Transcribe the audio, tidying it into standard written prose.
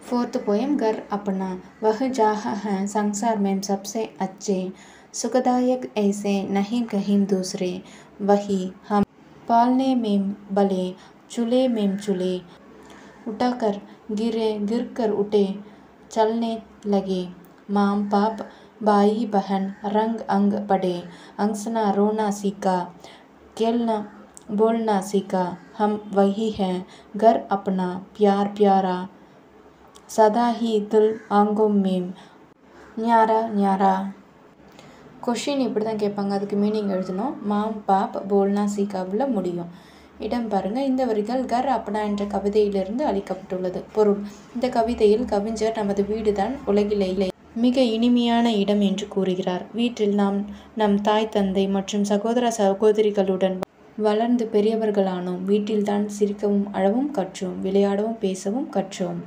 Fourth poem घर अपना। वह जहाँ है संसार में सबसे अच्छे, सुखदायक ऐसे नहीं कहीं दूसरे। वही हम पालने में भले, चूल्हे में चूल्हे, उठाकर गिरे गिर कर उठे, चलने लगे। माँ बाप भाई बहन रंग अंग पड़े, हंसना रोना सीखा, खेलना बोलना सीखा। हम वही हैं घर अपना, प्यार प्यारा सदा ही दिल आंगों में न्यारा न्यारा। கொஷின் இப்படி தான் கேட்பாங்க. அதுக்கு மீனிங் எழுதணும். மாம் பாப் போல்னா சீக்காவில் முடியும். இடம் பாருங்கள். இந்த வரிகள் கர் அப்னா என்ற கவிதையிலிருந்து அளிக்கப்பட்டுள்ளது. பொருள்: இந்த கவிதையில் கவிஞர் நமது வீடுதான் உலகிலேயே மிக இனிமையான இடம் என்று கூறுகிறார். வீட்டில் நாம் நம் தாய் தந்தை மற்றும் சகோதர சகோதரிகளுடன் வளர்ந்து பெரியவர்களானோம். வீட்டில்தான் சிரிக்கவும் அழவும் கற்றோம், விளையாடவும் பேசவும் கற்றோம்.